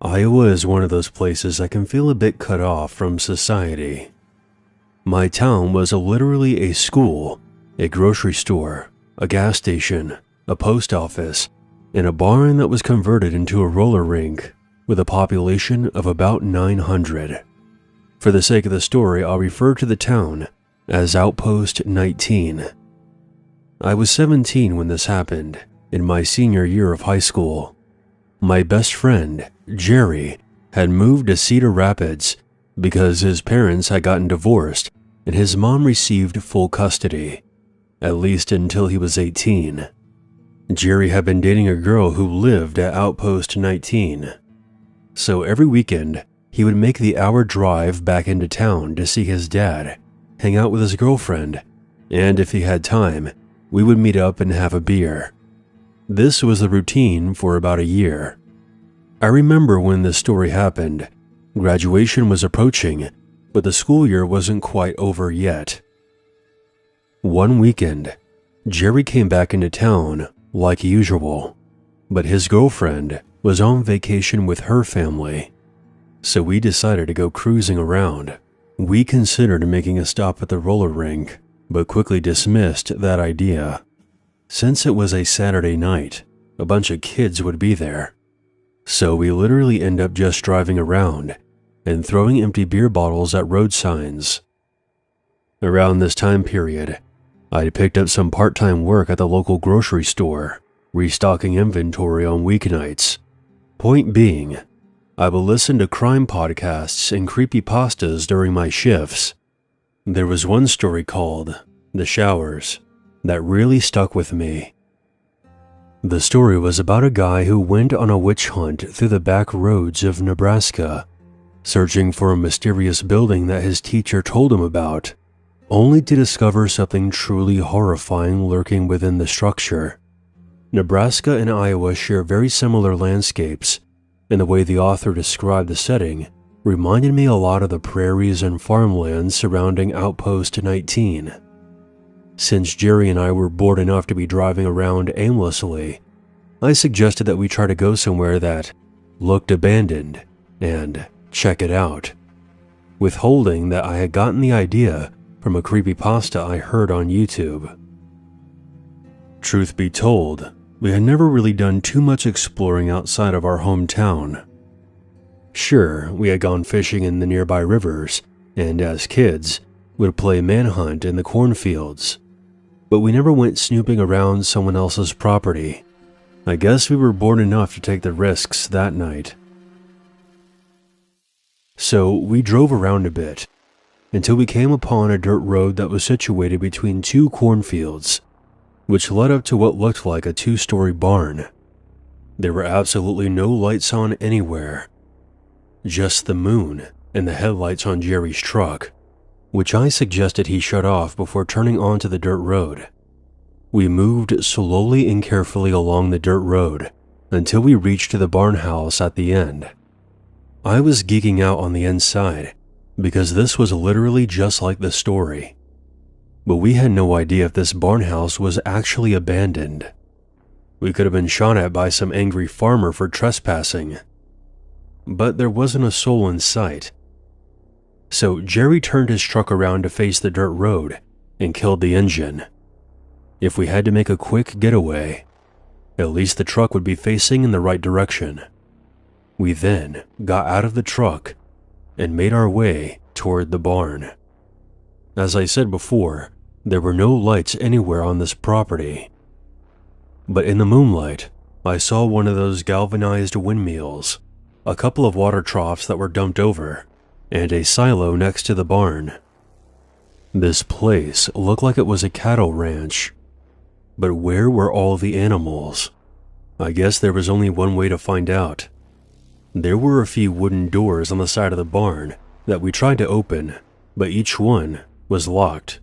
Iowa is one of those places that can feel a bit cut off from society. My town was literally a school, a grocery store, a gas station, a post office, and a barn that was converted into a roller rink with a population of about 900. For the sake of the story, I'll refer to the town as Outpost 19. I was 17 when this happened, in my senior year of high school. My best friend, Jerry, had moved to Cedar Rapids because his parents had gotten divorced and his mom received full custody, at least until he was 18. Jerry had been dating a girl who lived at Outpost 19. So every weekend, he would make the hour drive back into town to see his dad, hang out with his girlfriend, and if he had time, we would meet up and have a beer. This was the routine for about a year. I remember when this story happened. Graduation was approaching, but the school year wasn't quite over yet. One weekend, Jerry came back into town like usual, but his girlfriend was on vacation with her family. So we decided to go cruising around. We considered making a stop at the roller rink, but quickly dismissed that idea. Since it was a Saturday night, a bunch of kids would be there. So we literally end up just driving around and throwing empty beer bottles at road signs. Around this time period, I'd picked up some part-time work at the local grocery store, restocking inventory on weeknights. Point being, I would listen to crime podcasts and creepypastas during my shifts. There was one story called The Showers that really stuck with me. The story was about a guy who went on a witch hunt through the back roads of Nebraska, searching for a mysterious building that his teacher told him about, only to discover something truly horrifying lurking within the structure. Nebraska and Iowa share very similar landscapes, and the way the author described the setting reminded me a lot of the prairies and farmlands surrounding Outpost 19. Since Jerry and I were bored enough to be driving around aimlessly, I suggested that we try to go somewhere that looked abandoned and check it out, withholding that I had gotten the idea from a creepypasta I heard on YouTube. Truth be told, we had never really done too much exploring outside of our hometown. Sure, we had gone fishing in the nearby rivers, and as kids, would play manhunt in the cornfields, but we never went snooping around someone else's property. I guess we were bored enough to take the risks that night. So we drove around a bit, until we came upon a dirt road that was situated between two cornfields, which led up to what looked like a two-story barn. There were absolutely no lights on anywhere, just the moon and the headlights on Jerry's truck, which I suggested he shut off before turning onto the dirt road. We moved slowly and carefully along the dirt road until we reached the barn house at the end. I was geeking out on the inside because this was literally just like the story. But we had no idea if this barn house was actually abandoned. We could have been shot at by some angry farmer for trespassing. But there wasn't a soul in sight. So Jerry turned his truck around to face the dirt road and killed the engine. If we had to make a quick getaway, at least the truck would be facing in the right direction. We then got out of the truck and made our way toward the barn. As I said before, there were no lights anywhere on this property. But in the moonlight, I saw one of those galvanized windmills, a couple of water troughs that were dumped over, and a silo next to the barn. This place looked like it was a cattle ranch. But where were all the animals? I guess there was only one way to find out. There were a few wooden doors on the side of the barn that we tried to open, but each one was locked.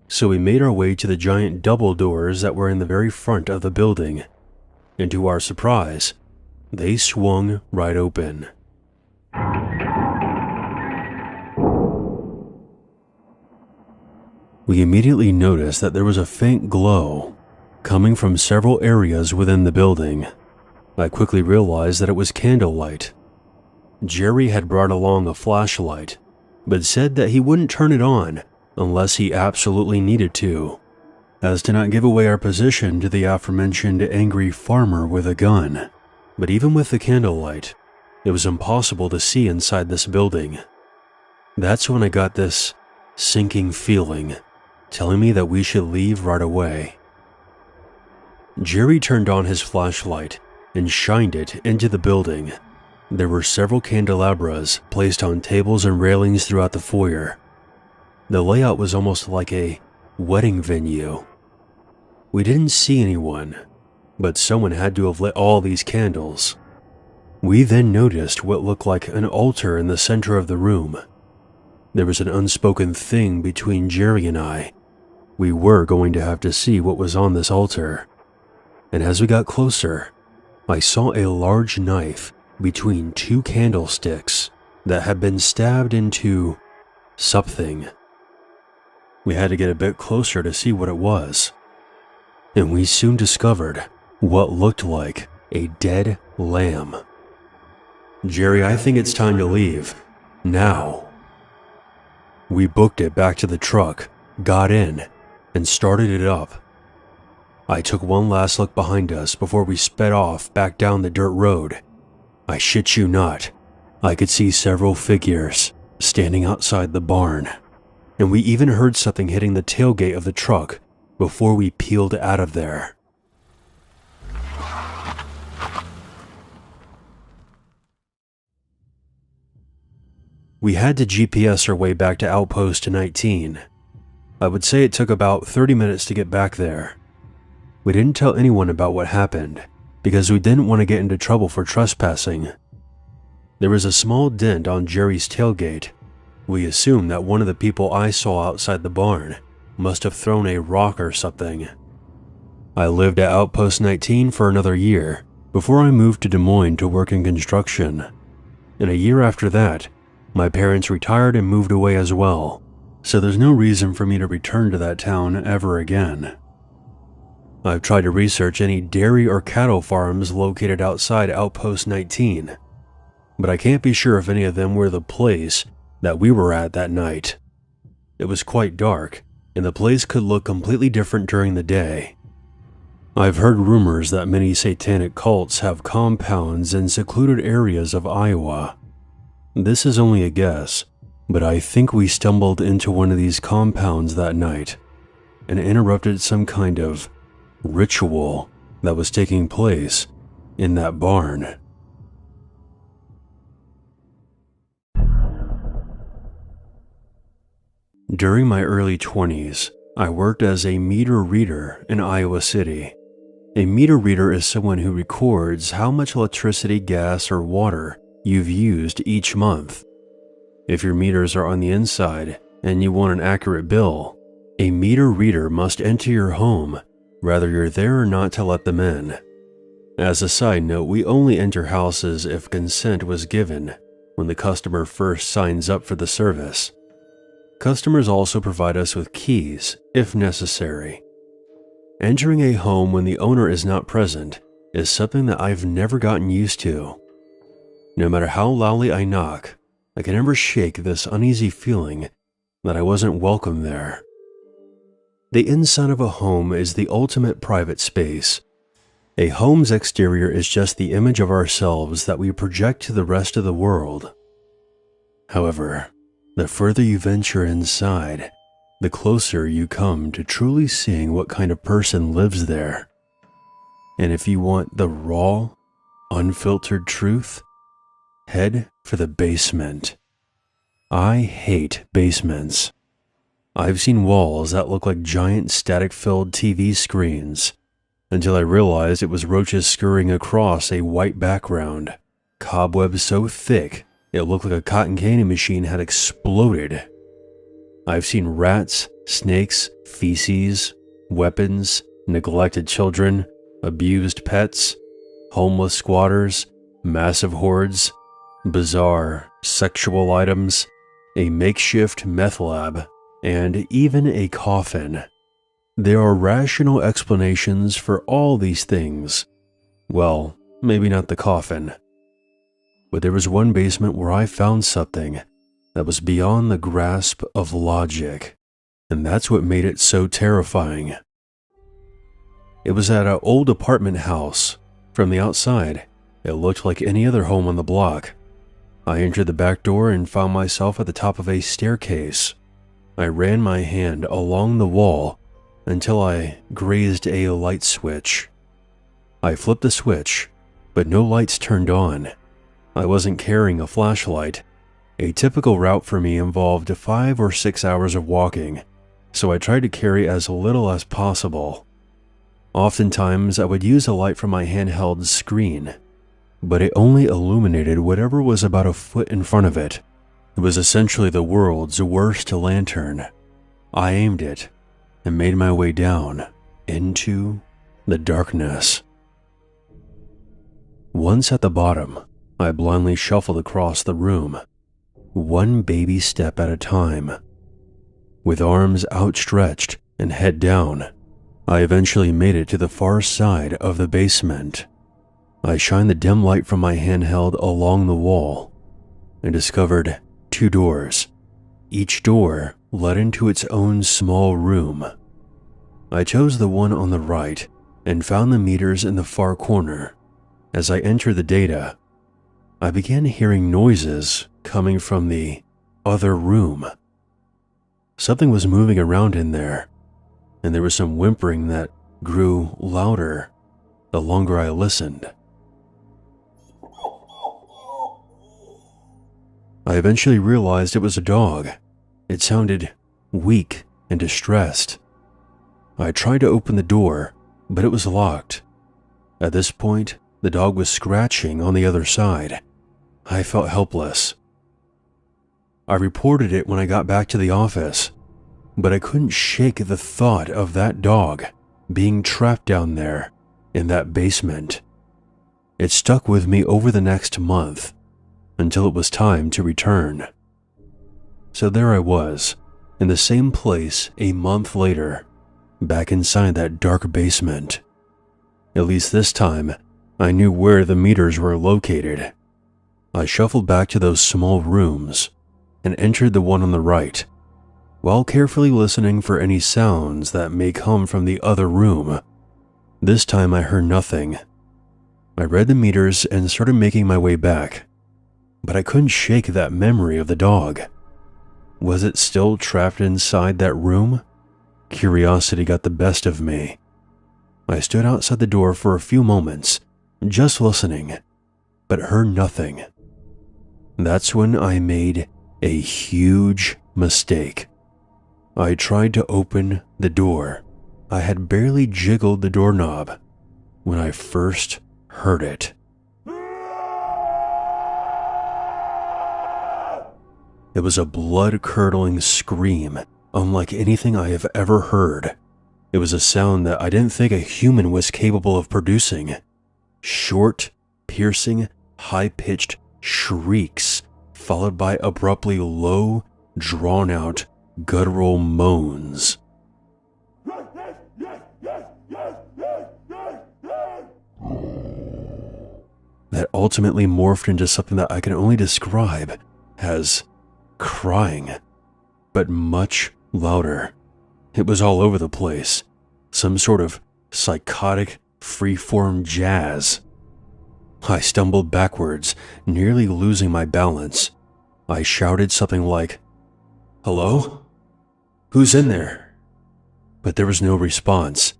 So we made our way to the giant double doors that were in the very front of the building, and to our surprise, they swung right open. We immediately noticed that there was a faint glow coming from several areas within the building. I quickly realized that it was candlelight, Jerry had brought along a flashlight, but said that he wouldn't turn it on unless he absolutely needed to, as to not give away our position to the aforementioned angry farmer with a gun. But even with the candlelight, it was impossible to see inside this building. That's when I got this sinking feeling, telling me that we should leave right away. Jerry turned on his flashlight and shined it into the building. There were several candelabras placed on tables and railings throughout the foyer. The layout was almost like a wedding venue. We didn't see anyone, but someone had to have lit all these candles. We then noticed what looked like an altar in the center of the room. There was an unspoken thing between Jerry and I. We were going to have to see what was on this altar. And as we got closer, I saw a large knife between two candlesticks that had been stabbed into something. We had to get a bit closer to see what it was, and we soon discovered what looked like a dead lamb. Jerry, I think it's time to leave. Now. We booked it back to the truck, got in, and started it up. I took one last look behind us before we sped off back down the dirt road. I shit you not, I could see several figures standing outside the barn, and we even heard something hitting the tailgate of the truck before we peeled out of there. We had to GPS our way back to Outpost 19. I would say it took about 30 minutes to get back there. We didn't tell anyone about what happened because we didn't want to get into trouble for trespassing. There was a small dent on Jerry's tailgate. We assumed that one of the people I saw outside the barn must have thrown a rock or something. I lived at Outpost 19 for another year before I moved to Des Moines to work in construction. And a year after that, my parents retired and moved away as well, so there's no reason for me to return to that town ever again. I've tried to research any dairy or cattle farms located outside Outpost 19, but I can't be sure if any of them were the place that we were at that night. It was quite dark, and the place could look completely different during the day. I've heard rumors that many satanic cults have compounds in secluded areas of Iowa. This is only a guess, but I think we stumbled into one of these compounds that night and interrupted some kind of ritual that was taking place in that barn. During my early 20s, I worked as a meter reader in Iowa City. A meter reader is someone who records how much electricity, gas, or water you've used each month. If your meters are on the inside and you want an accurate bill, a meter reader must enter your home, whether you're there or not, to let them in. As a side note, we only enter houses if consent was given when the customer first signs up for the service. Customers also provide us with keys if necessary. Entering a home when the owner is not present is something that I've never gotten used to. No matter how loudly I knock, I can never shake this uneasy feeling that I wasn't welcome there. The inside of a home is the ultimate private space. A home's exterior is just the image of ourselves that we project to the rest of the world. However, the further you venture inside, the closer you come to truly seeing what kind of person lives there. And if you want the raw, unfiltered truth, head for the basement. I hate basements. I've seen walls that look like giant static-filled TV screens, until I realized it was roaches scurrying across a white background, cobwebs so thick it looked like a cotton candy machine had exploded. I've seen rats, snakes, feces, weapons, neglected children, abused pets, homeless squatters, massive hordes, bizarre sexual items, a makeshift meth lab, and even a coffin. There are rational explanations for all these things. Well, maybe not the coffin. but there was one basement where I found something that was beyond the grasp of logic, and that's what made it so terrifying. It was at an old apartment house. From the outside, it looked like any other home on the block. I entered the back door and found myself at the top of a staircase. I ran my hand along the wall until I grazed a light switch. I flipped the switch, but no lights turned on. I wasn't carrying a flashlight. A typical route for me involved 5 or 6 hours of walking, so I tried to carry as little as possible. Oftentimes, I would use a light from my handheld screen, but it only illuminated whatever was about a foot in front of it. It was essentially the world's worst lantern. I aimed it and made my way down into the darkness. Once at the bottom, I blindly shuffled across the room, one baby step at a time. With arms outstretched and head down, I eventually made it to the far side of the basement. I shined the dim light from my handheld along the wall and discovered 2 doors. Each door led into its own small room. I chose the one on the right and found the meters in the far corner. As I entered the data, I began hearing noises coming from the other room. Something was moving around in there, and there was some whimpering that grew louder the longer I listened. I eventually realized it was a dog. It sounded weak and distressed. I tried to open the door, but it was locked. At this point, the dog was scratching on the other side. I felt helpless. I reported it when I got back to the office, but I couldn't shake the thought of that dog being trapped down there in that basement. It stuck with me over the next month until it was time to return. So there I was, in the same place a month later, back inside that dark basement. At least this time, I knew where the meters were located. I shuffled back to those small rooms and entered the one on the right, while carefully listening for any sounds that may come from the other room. This time I heard nothing. I read the meters and started making my way back, but I couldn't shake that memory of the dog. Was it still trapped inside that room? Curiosity got the best of me. I stood outside the door for a few moments, just listening, but heard nothing. That's when I made a huge mistake. I tried to open the door. I had barely jiggled the doorknob when I first heard it. It was a blood-curdling scream, unlike anything I have ever heard. It was a sound that I didn't think a human was capable of producing. Short, piercing, high-pitched shrieks, followed by abruptly low, drawn-out, guttural moans. That ultimately morphed into something that I can only describe as crying, but much louder. It was all over the place, some sort of psychotic, free-form jazz. I stumbled backwards, nearly losing my balance. I shouted something like, "Hello? Who's in there?" But there was no response,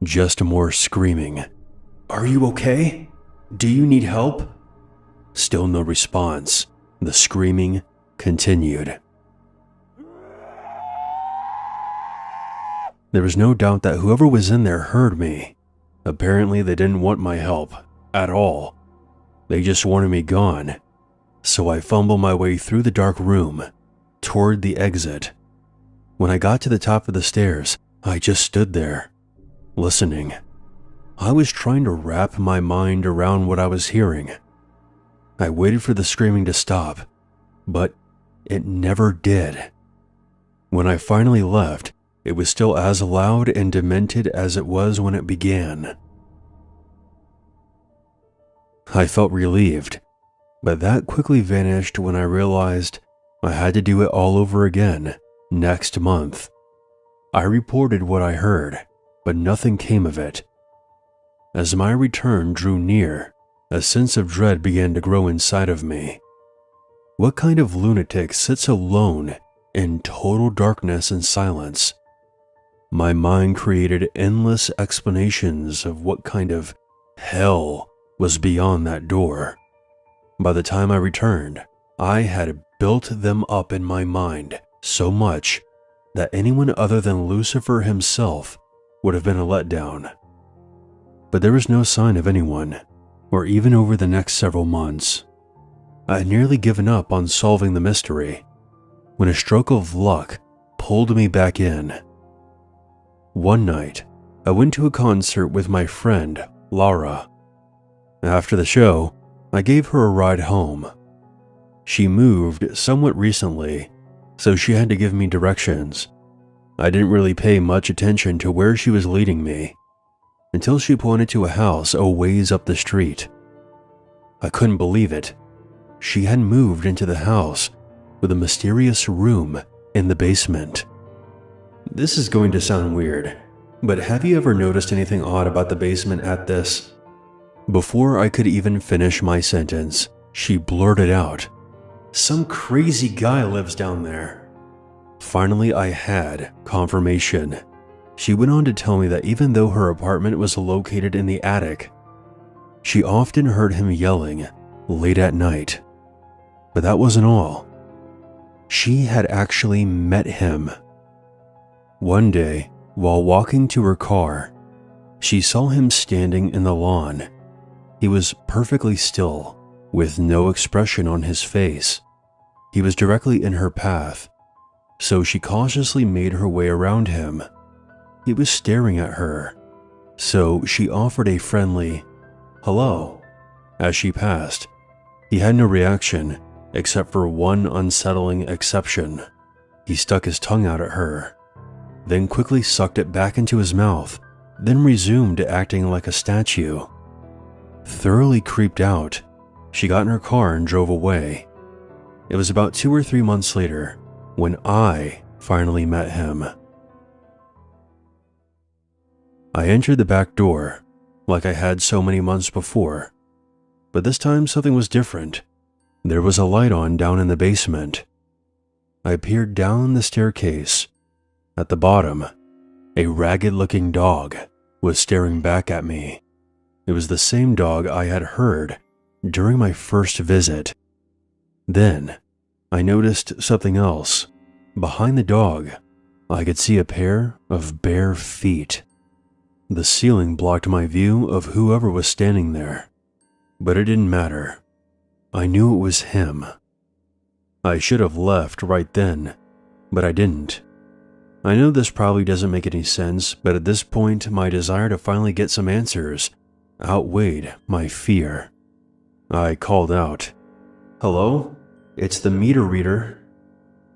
just more screaming. "Are you okay? Do you need help?" Still no response. The screaming continued. There was no doubt that whoever was in there heard me. Apparently they didn't want my help at all. They just wanted me gone. So I fumbled my way through the dark room toward the exit. When I got to the top of the stairs, I just stood there, listening. I was trying to wrap my mind around what I was hearing. I waited for the screaming to stop, but it never did. When I finally left, it was still as loud and demented as it was when it began. I felt relieved. But that quickly vanished when I realized I had to do it all over again next month. I reported what I heard, but nothing came of it. As my return drew near, a sense of dread began to grow inside of me. What kind of lunatic sits alone in total darkness and silence? My mind created endless explanations of what kind of hell was beyond that door. By the time I returned, I had built them up in my mind so much that anyone other than Lucifer himself would have been a letdown. But there was no sign of anyone, or even over the next several months. I had nearly given up on solving the mystery when a stroke of luck pulled me back in. One night, I went to a concert with my friend, Laura. After the show, I gave her a ride home. She moved somewhat recently, so she had to give me directions. I didn't really pay much attention to where she was leading me, until she pointed to a house a ways up the street. I couldn't believe it. She had moved into the house with a mysterious room in the basement. This is going to sound weird, but have you ever noticed anything odd about the basement at this? Before I could even finish my sentence, she blurted out, "Some crazy guy lives down there." Finally, I had confirmation. She went on to tell me that even though her apartment was located in the attic, she often heard him yelling late at night. But that wasn't all. She had actually met him. One day, while walking to her car, she saw him standing in the lawn. He was perfectly still, with no expression on his face. He was directly in her path, so she cautiously made her way around him. He was staring at her, so she offered a friendly "hello" as she passed. He had no reaction, except for one unsettling exception. He stuck his tongue out at her, then quickly sucked it back into his mouth, then resumed acting like a statue. Thoroughly creeped out, she got in her car and drove away. It was about 2 or 3 months later when I finally met him. I entered the back door, like I had so many months before, but this time something was different. There was a light on down in the basement. I peered down the staircase. At the bottom, a ragged-looking dog was staring back at me. It was the same dog I had heard during my first visit. Then, I noticed something else. Behind the dog, I could see a pair of bare feet. The ceiling blocked my view of whoever was standing there, but it didn't matter. I knew it was him. I should have left right then, but I didn't. I know this probably doesn't make any sense, but at this point, my desire to finally get some answers outweighed my fear. I called out, "Hello? It's the meter reader."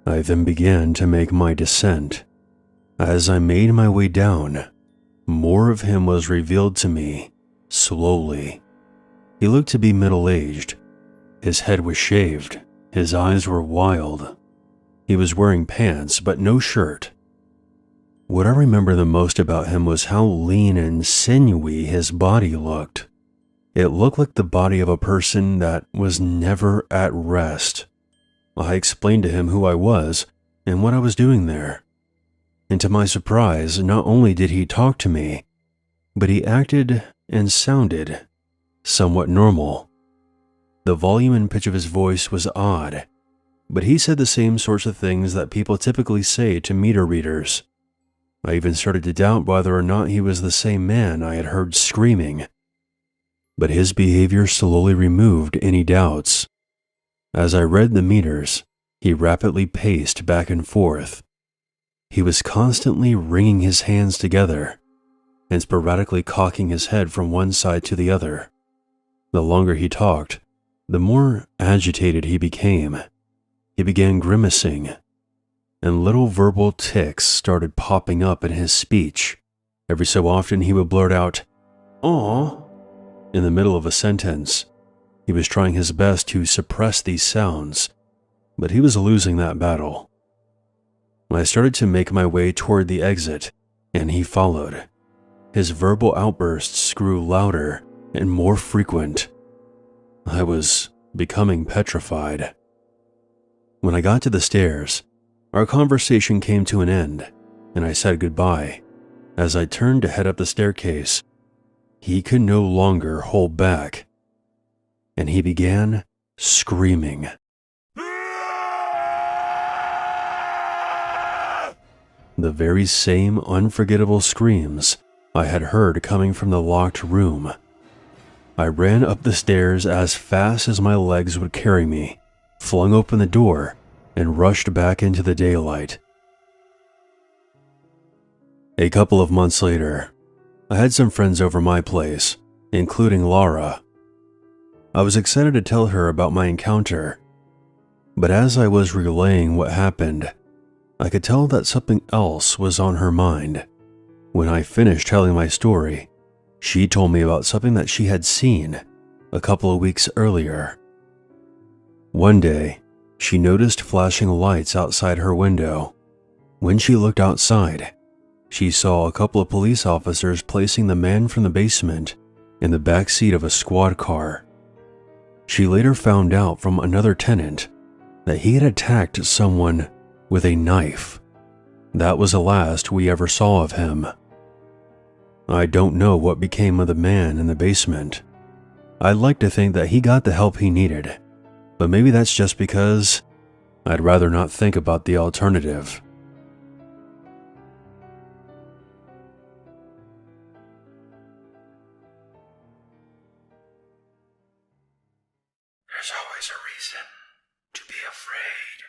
I then began to make my descent. As I made my way down, more of him was revealed to me, slowly. He looked to be middle-aged. His head was shaved. His eyes were wild. He was wearing pants, but no shirt. What I remember the most about him was how lean and sinewy his body looked. It looked like the body of a person that was never at rest. I explained to him who I was and what I was doing there. And to my surprise, not only did he talk to me, but he acted and sounded somewhat normal. The volume and pitch of his voice was odd, but he said the same sorts of things that people typically say to meter readers. I even started to doubt whether or not he was the same man I had heard screaming. But his behavior slowly removed any doubts. As I read the meters, he rapidly paced back and forth. He was constantly wringing his hands together and sporadically cocking his head from one side to the other. The longer he talked, the more agitated he became. He began grimacing, and little verbal tics started popping up in his speech. Every so often he would blurt out, "Aw," in the middle of a sentence. He was trying his best to suppress these sounds, but he was losing that battle. I started to make my way toward the exit, and he followed. His verbal outbursts grew louder and more frequent. I was becoming petrified. When I got to the stairs, our conversation came to an end, and I said goodbye. As I turned to head up the staircase, he could no longer hold back, and he began screaming. The very same unforgettable screams I had heard coming from the locked room. I ran up the stairs as fast as my legs would carry me, flung open the door, and rushed back into the daylight. A couple of months later, I had some friends over my place, including Laura. I was excited to tell her about my encounter, but as I was relaying what happened, I could tell that something else was on her mind. When I finished telling my story, she told me about something that she had seen a couple of weeks earlier. One day, she noticed flashing lights outside her window. When she looked outside, she saw a couple of police officers placing the man from the basement in the back seat of a squad car. She later found out from another tenant that he had attacked someone with a knife. That was the last we ever saw of him. I don't know what became of the man in the basement. I'd like to think that he got the help he needed, but maybe that's just because I'd rather not think about the alternative. There's always a reason to be afraid.